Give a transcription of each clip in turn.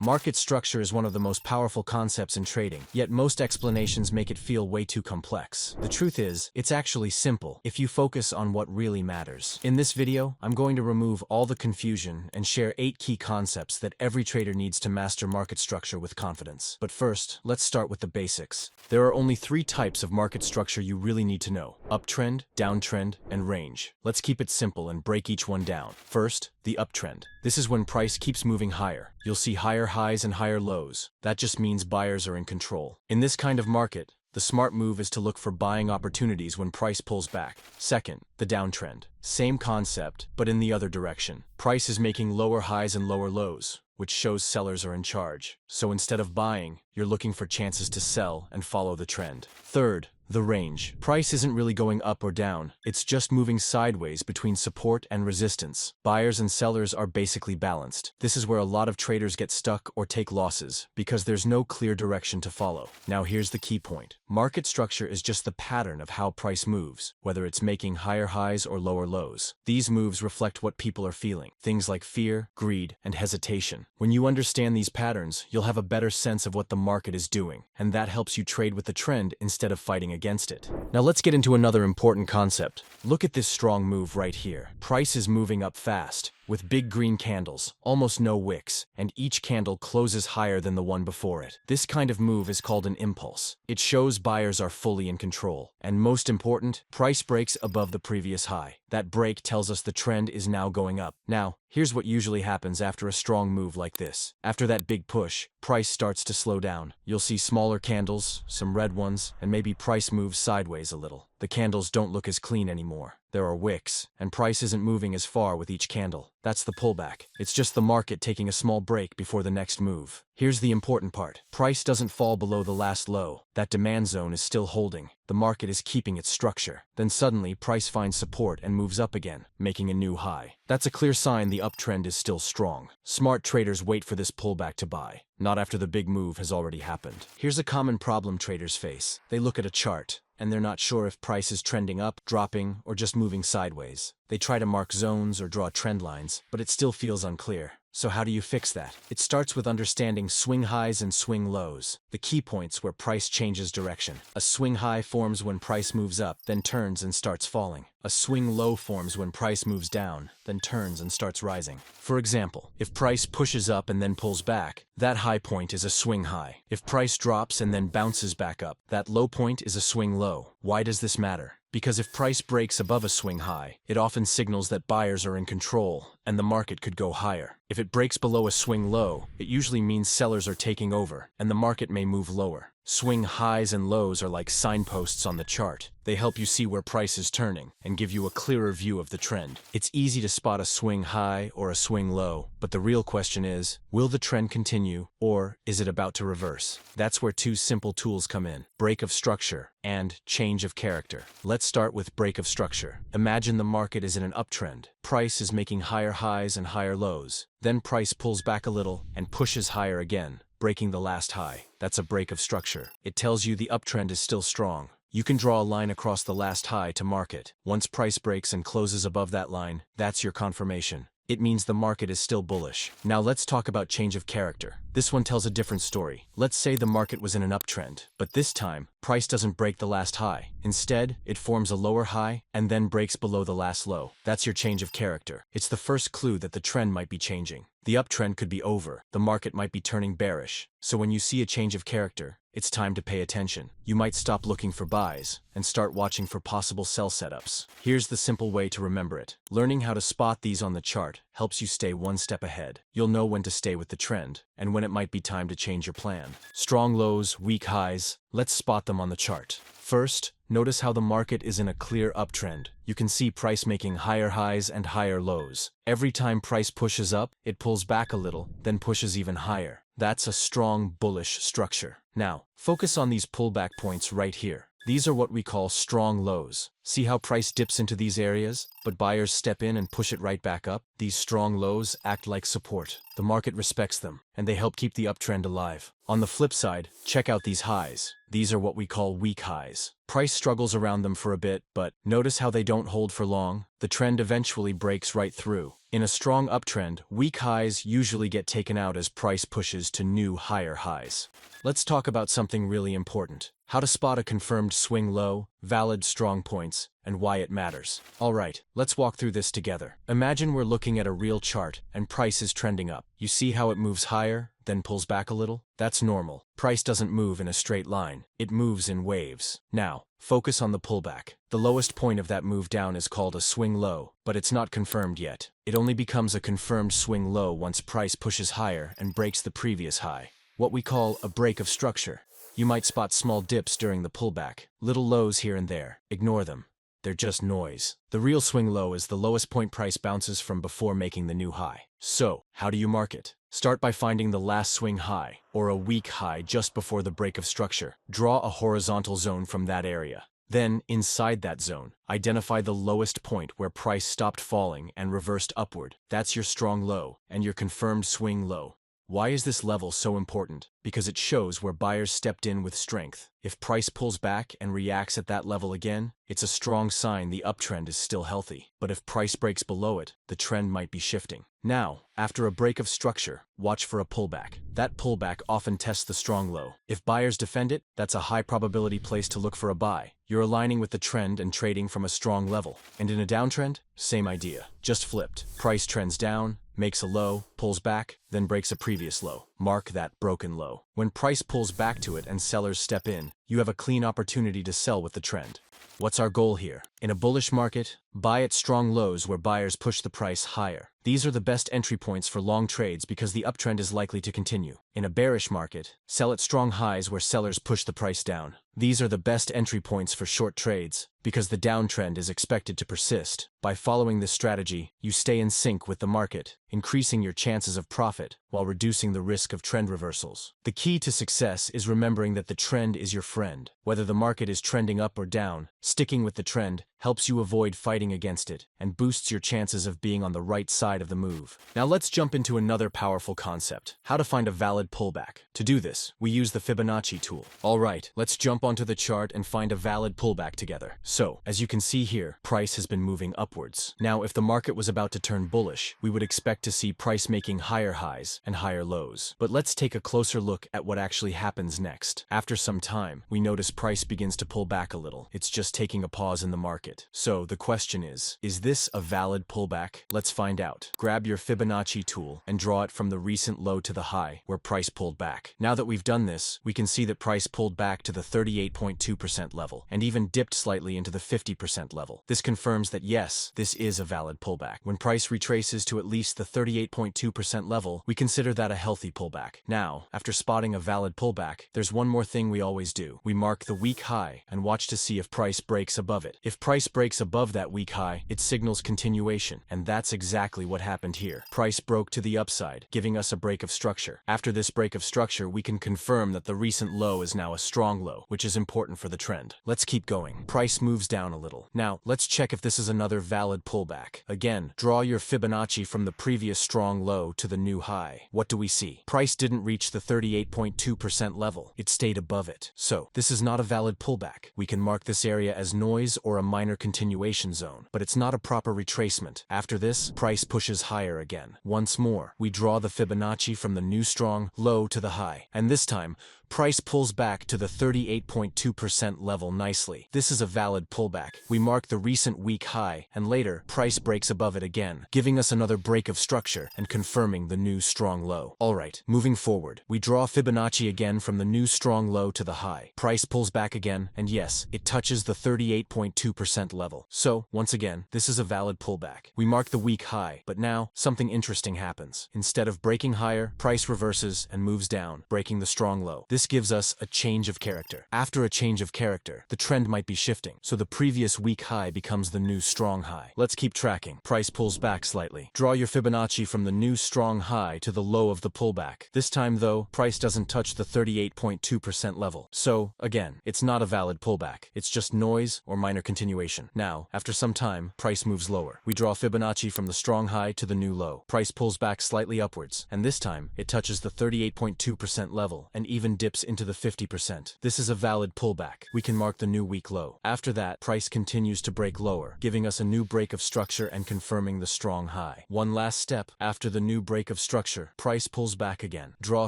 Market structure is one of the most powerful concepts in trading, yet most explanations make it feel way too complex. The truth is, it's actually simple if you focus on what really matters. In this video, I'm going to remove all the confusion and share 8 key concepts that every trader needs to master market structure with confidence. But first, let's start with the basics. There are only 3 types of market structure you really need to know: uptrend, downtrend, and range. Let's keep it simple and break each one down. First, the uptrend. This is when price keeps moving higher. You'll see higher highs and higher lows. That just means buyers are in control. In this kind of market, the smart move is to look for buying opportunities when price pulls back. Second, the downtrend. Same concept, but in the other direction. Price is making lower highs and lower lows, which shows sellers are in charge. So instead of buying, you're looking for chances to sell and follow the trend. Third, the range. Price isn't really going up or down, it's just moving sideways between support and resistance. Buyers and sellers are basically balanced. This is where a lot of traders get stuck or take losses, because there's no clear direction to follow. Now here's the key point. Market structure is just the pattern of how price moves, whether it's making higher highs or lower lows. These moves reflect what people are feeling, things like fear, greed, and hesitation. When you understand these patterns, you'll have a better sense of what the market is doing, and that helps you trade with the trend instead of fighting against it. Now let's get into another important concept. Look at this strong move right here. Price is moving up fast, with big green candles, almost no wicks, and each candle closes higher than the one before it. This kind of move is called an impulse. It shows buyers are fully in control. And most important, price breaks above the previous high. That break tells us the trend is now going up. Now, here's what usually happens after a strong move like this. After that big push, price starts to slow down. You'll see smaller candles, some red ones, and maybe price moves sideways a little. The candles don't look as clean anymore. There are wicks, and price isn't moving as far with each candle. That's the pullback. It's just the market taking a small break before the next move. Here's the important part. Price doesn't fall below the last low. That demand zone is still holding. The market is keeping its structure. Then suddenly, price finds support and moves up again, making a new high. That's a clear sign the uptrend is still strong. Smart traders wait for this pullback to buy, not after the big move has already happened. Here's a common problem traders face. They look at a chart, and they're not sure if price is trending up, dropping, or just moving sideways. They try to mark zones or draw trend lines, but it still feels unclear. So how do you fix that? It starts with understanding swing highs and swing lows, the key points where price changes direction. A swing high forms when price moves up, then turns and starts falling. A swing low forms when price moves down, then turns and starts rising. For example, if price pushes up and then pulls back, that high point is a swing high. If price drops and then bounces back up, that low point is a swing low. Why does this matter? Because if price breaks above a swing high, it often signals that buyers are in control and the market could go higher. If it breaks below a swing low, it usually means sellers are taking over and the market may move lower. Swing highs and lows are like signposts on the chart. They help you see where price is turning and give you a clearer view of the trend. It's easy to spot a swing high or a swing low, but the real question is, will the trend continue or is it about to reverse? That's where 2 simple tools come in: break of structure and change of character. Let's start with break of structure. Imagine the market is in an uptrend. Price is making higher highs and higher lows. Then price pulls back a little and pushes higher again, breaking the last high. That's a break of structure. It tells you the uptrend is still strong. You can draw a line across the last high to mark it. Once price breaks and closes above that line, that's your confirmation. It means the market is still bullish. Now let's talk about change of character. This one tells a different story. Let's say the market was in an uptrend, but this time, price doesn't break the last high. Instead, it forms a lower high and then breaks below the last low. That's your change of character. It's the first clue that the trend might be changing. The uptrend could be over. The market might be turning bearish. So when you see a change of character, it's time to pay attention. You might stop looking for buys and start watching for possible sell setups. Here's the simple way to remember it. Learning how to spot these on the chart helps you stay one step ahead. You'll know when to stay with the trend and when it might be time to change your plan. Strong lows, weak highs. Let's spot them on the chart. First, notice how the market is in a clear uptrend. You can see price making higher highs and higher lows. Every time price pushes up, it pulls back a little, then pushes even higher. That's a strong bullish structure. Now, focus on these pullback points right here. These are what we call strong lows. See how price dips into these areas, but buyers step in and push it right back up? These strong lows act like support. The market respects them, and they help keep the uptrend alive. On the flip side, check out these highs. These are what we call weak highs. Price struggles around them for a bit, but notice how they don't hold for long? The trend eventually breaks right through. In a strong uptrend, weak highs usually get taken out as price pushes to new higher highs. Let's talk about something really important. How to spot a confirmed swing low, valid strong points, and why it matters. Alright, let's walk through this together. Imagine we're looking at a real chart, and price is trending up. You see how it moves higher, then pulls back a little? That's normal. Price doesn't move in a straight line. It moves in waves. Now, focus on the pullback. The lowest point of that move down is called a swing low, but it's not confirmed yet. It only becomes a confirmed swing low once price pushes higher and breaks the previous high. What we call a break of structure. You might spot small dips during the pullback, little lows here and there. Ignore them. They're just noise. The real swing low is the lowest point price bounces from before making the new high. So, how do you mark it? Start by finding the last swing high, or a weak high just before the break of structure. Draw a horizontal zone from that area. Then, inside that zone, identify the lowest point where price stopped falling and reversed upward. That's your strong low, and your confirmed swing low. Why is this level so important? Because it shows where buyers stepped in with strength. If price pulls back and reacts at that level again, it's a strong sign the uptrend is still healthy. But if price breaks below it, the trend might be shifting. Now, after a break of structure, watch for a pullback. That pullback often tests the strong low. If buyers defend it, that's a high probability place to look for a buy. You're aligning with the trend and trading from a strong level. And in a downtrend, same idea, just flipped. Price trends down, makes a low, pulls back, then breaks a previous low. Mark that broken low. When price pulls back to it and sellers step in, you have a clean opportunity to sell with the trend. What's our goal here? In a bullish market, buy at strong lows where buyers push the price higher. These are the best entry points for long trades because the uptrend is likely to continue. In a bearish market, sell at strong highs where sellers push the price down. These are the best entry points for short trades because the downtrend is expected to persist. By following this strategy, you stay in sync with the market, increasing your chances of profit while reducing the risk of trend reversals. The key to success is remembering that the trend is your friend. Whether the market is trending up or down, sticking with the trend helps you avoid fighting against it and boosts your chances of being on the right side of the move. Now let's jump into another powerful concept, how to find a valid pullback. To do this, we use the Fibonacci tool. Alright, let's jump onto the chart and find a valid pullback together. So, as you can see here, price has been moving upwards. Now, if the market was about to turn bullish, we would expect to see price making higher highs and higher lows. But let's take a closer look at what actually happens next. After some time, we notice price begins to pull back a little. It's just taking a pause in the market. So the question is this a valid pullback? Let's find out. Grab your Fibonacci tool and draw it from the recent low to the high where price pulled back. Now that we've done this, we can see that price pulled back to the 38.2% level and even dipped slightly into the 50% level. This confirms that yes, this is a valid pullback. When price retraces to at least the 38.2% level, we consider that a healthy pullback. Now, after spotting a valid pullback, there's one more thing we always do. We mark the weak high and watch to see if price breaks above it. If price breaks above that weak high, it signals continuation, and that's exactly what happened here. Price broke to the upside, giving us a break of structure. After this break of structure, we can confirm that the recent low is now a strong low, which is important for the trend. Let's keep going. Price moves down a little. Now, let's check if this is another valid pullback. Again, draw your Fibonacci from the previous strong low to the new high. What do we see? Price didn't reach the 38.2% level. It stayed above it. So, this is not a valid pullback. We can mark this area as noise or a minor continuation zone, but it's not a proper retracement. After this, price pushes higher again. Once more, we draw the Fibonacci from the new strong low to the high, and this time, price pulls back to the 38.2% level nicely. This is a valid pullback. We mark the recent weak high, and later, price breaks above it again, giving us another break of structure and confirming the new strong low. Alright, moving forward, we draw Fibonacci again from the new strong low to the high. Price pulls back again, and yes, it touches the 38.2% level. So, once again, this is a valid pullback. We mark the weak high, but now, something interesting happens. Instead of breaking higher, price reverses and moves down, breaking the strong low. This This gives us a change of character. After a change of character, the trend might be shifting, so the previous weak high becomes the new strong high. Let's keep tracking. Price pulls back slightly. Draw your Fibonacci from the new strong high to the low of the pullback. This time though, price doesn't touch the 38.2% level. So, again, it's not a valid pullback. It's just noise or minor continuation. Now, after some time, price moves lower. We draw Fibonacci from the strong high to the new low. Price pulls back slightly upwards, and this time, it touches the 38.2% level and even dips into the 50%. This is a valid pullback. We can mark the new weak low. After that, price continues to break lower, giving us a new break of structure and confirming the strong high. One last step, after the new break of structure, price pulls back again. Draw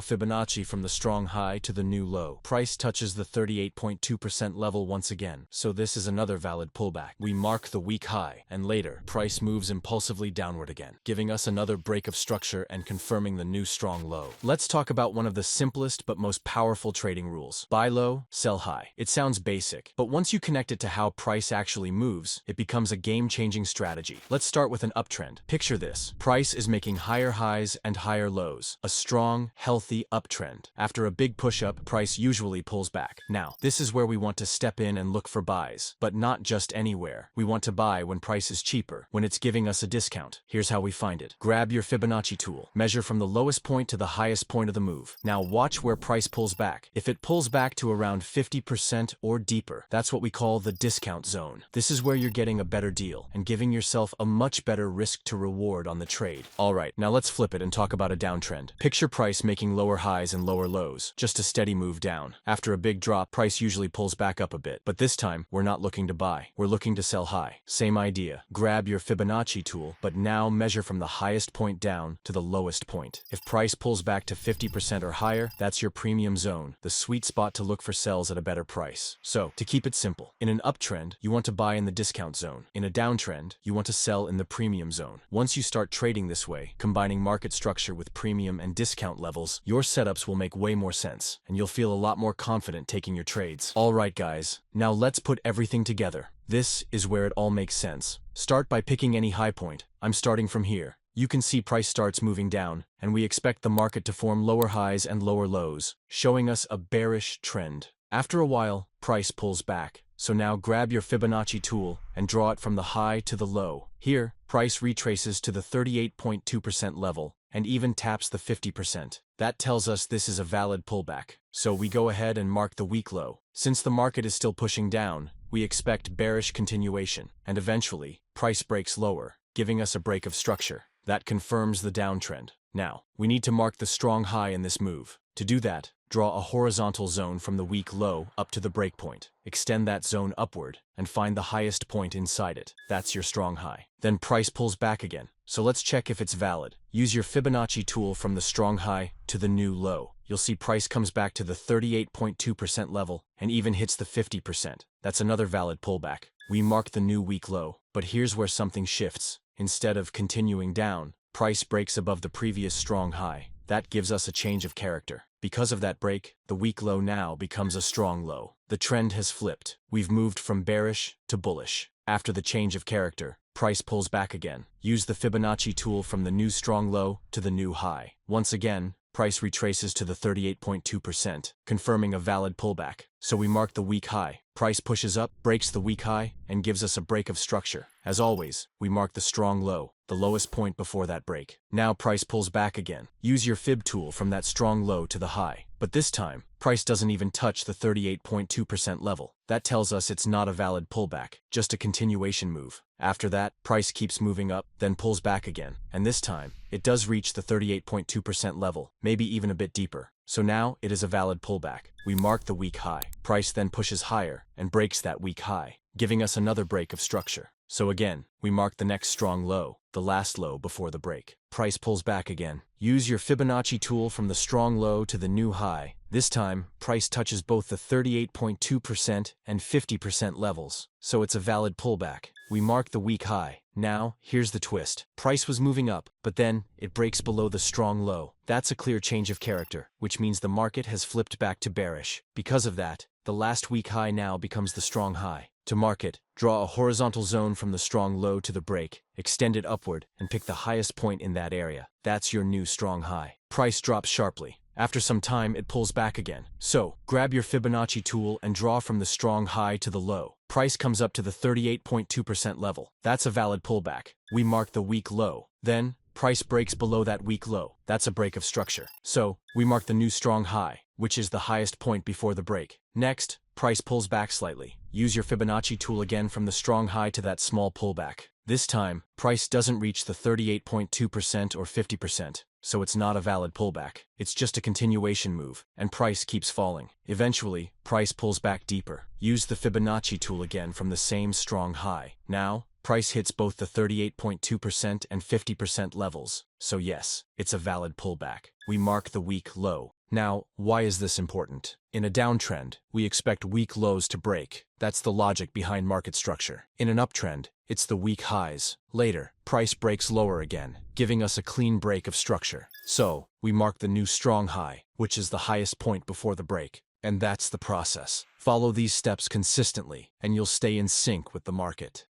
Fibonacci from the strong high to the new low. Price touches the 38.2% level once again, so this is another valid pullback. We mark the weak high, and later, price moves impulsively downward again, giving us another break of structure and confirming the new strong low. Let's talk about one of the simplest but most powerful trading rules. Buy low, sell high. It sounds basic, but once you connect it to how price actually moves, it becomes a game-changing strategy. Let's start with an uptrend. Picture this. Price is making higher highs and higher lows. A strong, healthy uptrend. After a big push-up, price usually pulls back. Now, this is where we want to step in and look for buys, but not just anywhere. We want to buy when price is cheaper, when it's giving us a discount. Here's how we find it. Grab your Fibonacci tool. Measure from the lowest point to the highest point of the move. Now watch where price pulls back. If it pulls back to around 50% or deeper, that's what we call the discount zone. This is where you're getting a better deal and giving yourself a much better risk to reward on the trade. Alright, now let's flip it and talk about a downtrend. Picture price making lower highs and lower lows, just a steady move down. After a big drop, price usually pulls back up a bit, but this time, we're not looking to buy. We're looking to sell high. Same idea. Grab your Fibonacci tool, but now measure from the highest point down to the lowest point. If price pulls back to 50% or higher, that's your premium zone, the sweet spot to look for sells at a better price. So, to keep it simple, in an uptrend, you want to buy in the discount zone. In a downtrend, you want to sell in the premium zone. Once you start trading this way, combining market structure with premium and discount levels, your setups will make way more sense, and you'll feel a lot more confident taking your trades. Alright guys, now let's put everything together. This is where it all makes sense. Start by picking any high point. I'm starting from here. You can see price starts moving down, and we expect the market to form lower highs and lower lows, showing us a bearish trend. After a while, price pulls back. So now grab your Fibonacci tool and draw it from the high to the low. Here, price retraces to the 38.2% level and even taps the 50%. That tells us this is a valid pullback. So we go ahead and mark the weak low. Since the market is still pushing down, we expect bearish continuation, and eventually, price breaks lower, giving us a break of structure. That confirms the downtrend. Now, we need to mark the strong high in this move. To do that, draw a horizontal zone from the weak low up to the breakpoint. Extend that zone upward and find the highest point inside it. That's your strong high. Then price pulls back again. So let's check if it's valid. Use your Fibonacci tool from the strong high to the new low. You'll see price comes back to the 38.2% level and even hits the 50%. That's another valid pullback. We mark the new weak low, but here's where something shifts. Instead of continuing down, price breaks above the previous strong high. That gives us a change of character. Because of that break, the weak low now becomes a strong low. The trend has flipped. We've moved from bearish to bullish. After the change of character, price pulls back again. Use the Fibonacci tool from the new strong low to the new high. Once again, price retraces to the 38.2%, confirming a valid pullback. So we mark the weak high. Price pushes up, breaks the weak high, and gives us a break of structure. As always, we mark the strong low, the lowest point before that break. Now price pulls back again. Use your fib tool from that strong low to the high. But this time, price doesn't even touch the 38.2% level. That tells us it's not a valid pullback, just a continuation move. After that, price keeps moving up, then pulls back again. And this time, it does reach the 38.2% level, maybe even a bit deeper. So now, it is a valid pullback. We mark the weak high. Price then pushes higher and breaks that weak high, giving us another break of structure. So again, we mark the next strong low, the last low before the break. Price pulls back again. Use your Fibonacci tool from the strong low to the new high. This time, price touches both the 38.2% and 50% levels, so it's a valid pullback. We mark the weak high. Now, here's the twist. Price was moving up, but then, it breaks below the strong low. That's a clear change of character, which means the market has flipped back to bearish. Because of that, the last weak high now becomes the strong high. To mark it, draw a horizontal zone from the strong low to the break, extend it upward, and pick the highest point in that area. That's your new strong high. Price drops sharply, After some time, it pulls back again. So, grab your Fibonacci tool and draw from the strong high to the low. Price comes up to the 38.2% level. That's a valid pullback. We mark the weak low. Then, price breaks below that weak low. That's a break of structure. So, we mark the new strong high, which is the highest point before the break. Next, price pulls back slightly. Use your Fibonacci tool again from the strong high to that small pullback. This time, price doesn't reach the 38.2% or 50%, so it's not a valid pullback. It's just a continuation move, and price keeps falling. Eventually, price pulls back deeper. Use the Fibonacci tool again from the same strong high. Now, price hits both the 38.2% and 50% levels, so yes, it's a valid pullback. We mark the weak low. Now, why is this important? In a downtrend, we expect weak lows to break. That's the logic behind market structure. In an uptrend, it's the weak highs. Later, price breaks lower again, giving us a clean break of structure. So, we mark the new strong high, which is the highest point before the break. And that's the process. Follow these steps consistently, and you'll stay in sync with the market.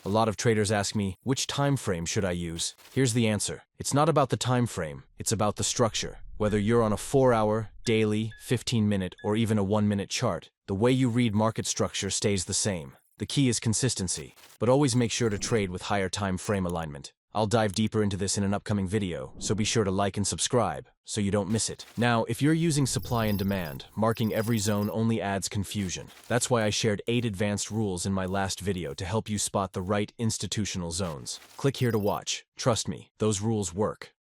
A lot of traders ask me, which time frame should I use? Here's the answer. It's not about the time frame, it's about the structure. Whether you're on a 4-hour, daily, 15-minute, or even a 1-minute chart, the way you read market structure stays the same. The key is consistency, but always make sure to trade with higher time frame alignment. I'll dive deeper into this in an upcoming video, so be sure to like and subscribe so you don't miss it. Now, if you're using supply and demand, marking every zone only adds confusion. That's why I shared 8 advanced rules in my last video to help you spot the right institutional zones. Click here to watch. Trust me, those rules work.